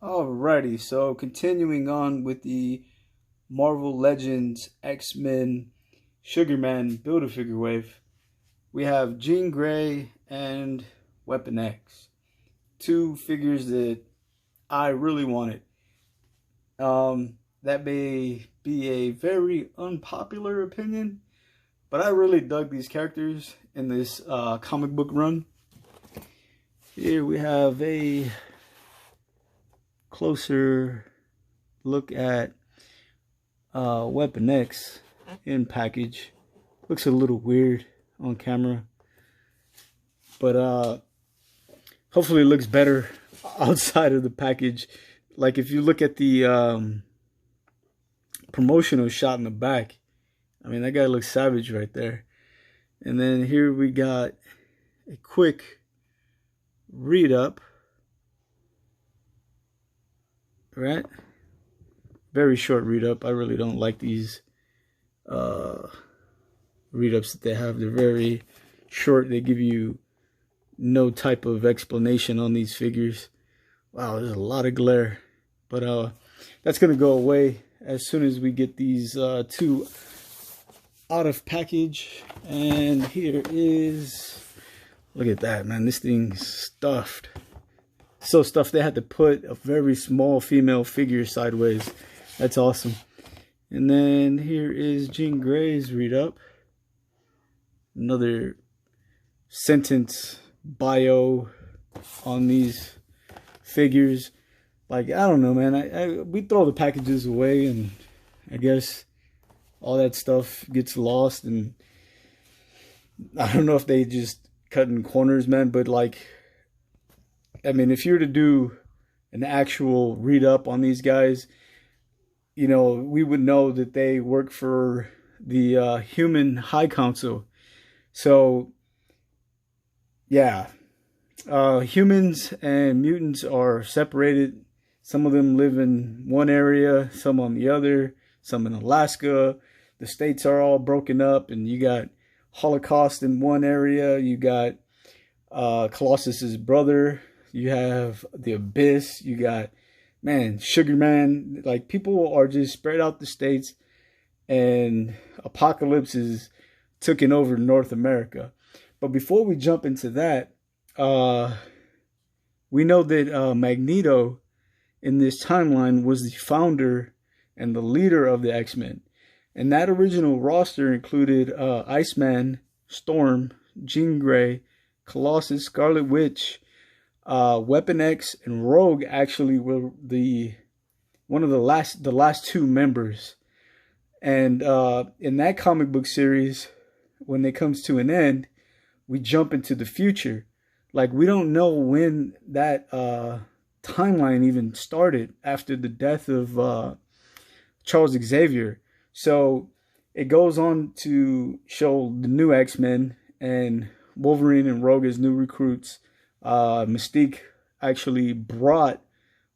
Alrighty, so continuing on with the Marvel Legends X-Men Sugarman Build-A-Figure wave, we have Jean Grey and Weapon X. Two figures that I really wanted. That may be a very unpopular opinion, but I really dug these characters in this comic book run. Here we have a closer look at Weapon X in package. Looks a little weird on camera, but hopefully it looks better outside of the package. Like if you look at the promotional shot in the back, I mean, that guy looks savage right there. And then here we got a quick read up. Right? Very short read up. I really don't like these read ups that they have. They're very short. They give you no type of explanation on these figures. Wow, there's a lot of glare. But that's going to go away as soon as we get these two out of package. And here is, look at that, man. This thing's stuffed. So stuffed they had to put a very small female figure sideways. That's awesome. And then here is Jean Grey's read up. Another sentence bio on these figures. Like, I don't know, man. We throw the packages away, and I guess all that stuff gets lost. And I don't know if they just cut in corners, man. But like, I mean, if you were to do an actual read up on these guys, you know, we would know that they work for the Human High Council. So, yeah, humans and mutants are separated. Some of them live in one area, some on the other, some in Alaska. The states are all broken up, and you got Holocaust in one area. You got Colossus's brother. You have the Abyss. You got, man, Sugarman. Like, people are just spread out the states, and Apocalypse is taking over North America. But before we jump into that, we know that Magneto in this timeline was the founder and the leader of the X-Men. And that original roster included Iceman, Storm, Jean Grey, Colossus, Scarlet Witch, Weapon X, and Rogue actually were one of the last two members. And in that comic book series, when it comes to an end, we jump into the future. Like, we don't know when that timeline even started after the death of Charles Xavier. So it goes on to show the new X-Men and Wolverine and Rogue as new recruits. Mystique actually brought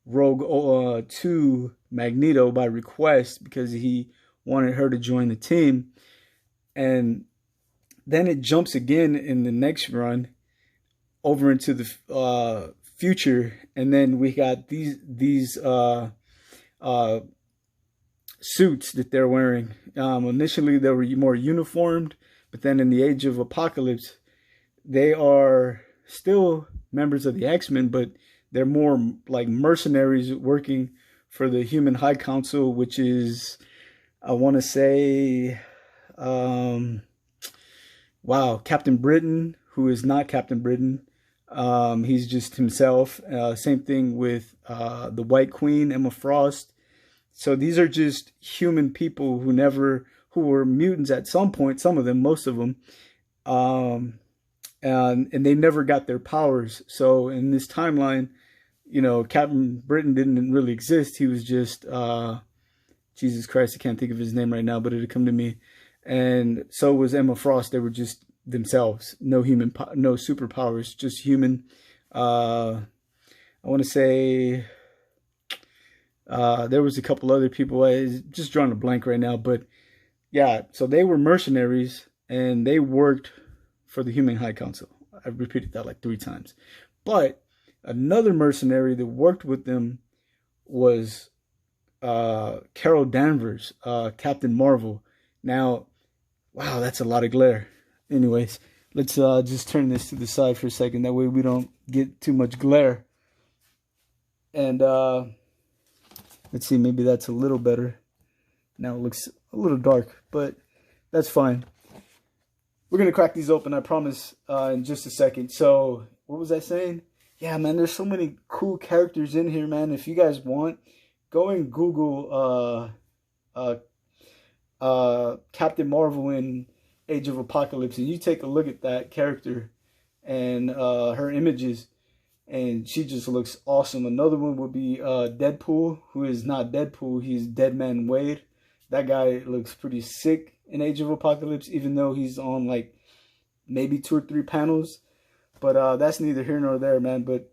Rogue to Magneto by request because he wanted her to join the team. And then it jumps again in the next run over into the future, and then we got these suits that they're wearing. Initially they were more uniformed, but then in the Age of Apocalypse, they are still members of the X-Men, but they're more like mercenaries working for the Human High Council, which is, I want to say, Captain Britain, who is not Captain Britain. He's just himself. Same thing with the White Queen, Emma Frost. So these are just human people who were mutants at some point, some of them, most of them. And they never got their powers. So in this timeline, you know, Captain Britain didn't really exist. He was just, Jesus Christ, I can't think of his name right now, but it'll come to me. And so was Emma Frost. They were just themselves, no superpowers, just human. I want to say there was a couple other people. I just drawing a blank right now, but yeah. So they were mercenaries, and they worked for the Human High Council. I've repeated that like 3 times. But another mercenary that worked with them was Carol Danvers, Captain Marvel. Now, wow, that's a lot of glare. Anyways, let's just turn this to the side for a second. That way we don't get too much glare. And let's see, maybe that's a little better. Now it looks a little dark, but that's fine. We're going to crack these open, I promise, in just a second. So, what was I saying? Yeah, man, there's so many cool characters in here, man. If you guys want, go and Google Captain Marvel in Age of Apocalypse, and you take a look at that character and her images, and she just looks awesome. Another one would be Deadpool, who is not Deadpool, he's Deadman Wade. That guy looks pretty sick in Age of Apocalypse, even though he's on like maybe 2 or 3 panels. But that's neither here nor there, man. But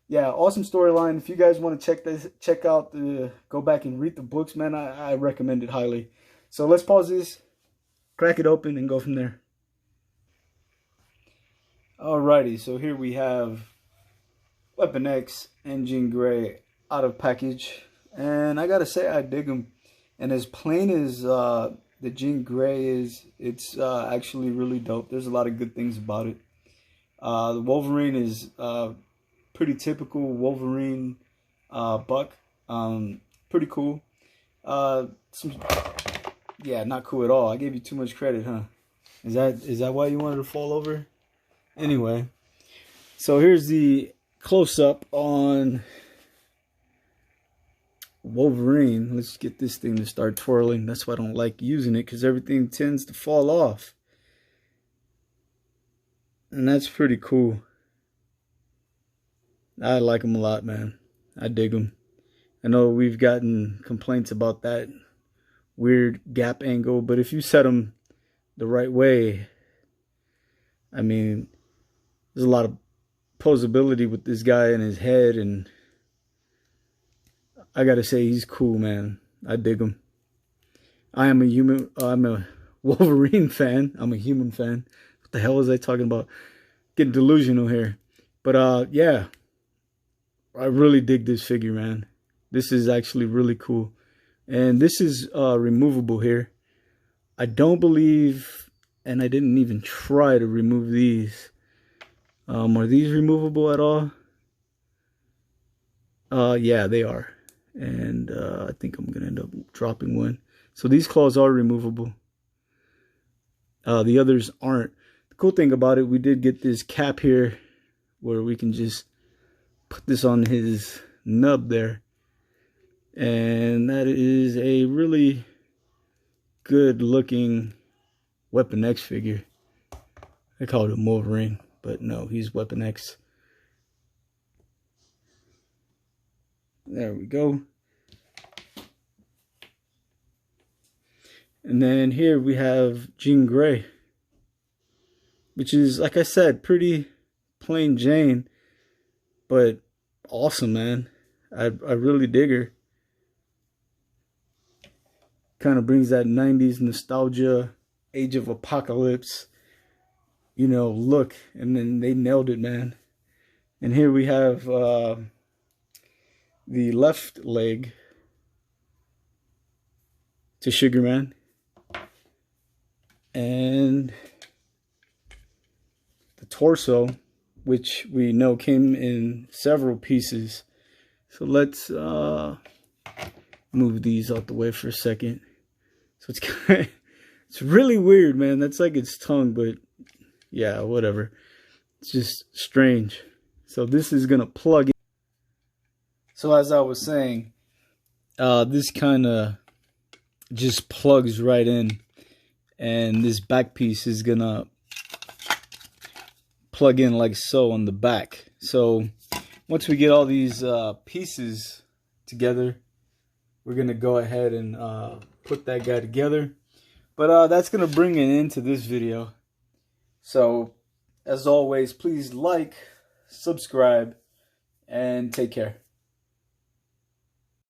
yeah, awesome storyline. If you guys want to check out go back and read the books, man, I recommend it highly. So let's pause this, crack it open, and go from there. Alrighty, so here we have Weapon X and Jean Grey out of package, and I gotta say I dig them. And as plain as the Jean Grey is, it's actually really dope. There's a lot of good things about it. The Wolverine is pretty typical Wolverine buck. Pretty cool. Yeah, not cool at all. I gave you too much credit, huh? Is that why you wanted to fall over? Anyway, so here's the close-up on Wolverine. Let's get this thing to start twirling. That's why I don't like using it, because everything tends to fall off. And that's pretty cool. I like them a lot, man. I dig them. I know we've gotten complaints about that weird gap angle, but if you set them the right way, I mean, there's a lot of posability with this guy and his head, and I gotta say, he's cool, man. I dig him. I'm a Wolverine fan. I'm a human fan. What the hell was I talking about? Getting delusional here. But yeah, I really dig this figure, man. This is actually really cool. And this is removable here. I don't believe, and I didn't even try to remove these. Are these removable at all? Yeah, they are. And I think I'm gonna end up dropping one. So these claws are removable. The others aren't. The cool thing about it, we did get this cap here where we can just put this on his nub there, and that is a really good looking Weapon X figure. I called him Wolverine, but no, he's Weapon X. There we go. And then here we have Jean Grey, which is, like I said, pretty plain Jane, but awesome, man. I really dig her. Kind of brings that 90s nostalgia, Age of Apocalypse, you know, look. And then they nailed it, man. And here we have the left leg to Sugar Man. And the torso, which we know came in several pieces. So let's move these out the way for a second. So it's kind of, it's really weird, man. That's like its tongue, but yeah, whatever. It's just strange. So this is gonna plug in. So as I was saying, this kind of just plugs right in, and this back piece is gonna plug in like so on the back. So once we get all these pieces together, we're gonna go ahead and put that guy together. But that's gonna bring an end to this video. So as always, please like, subscribe, and take care.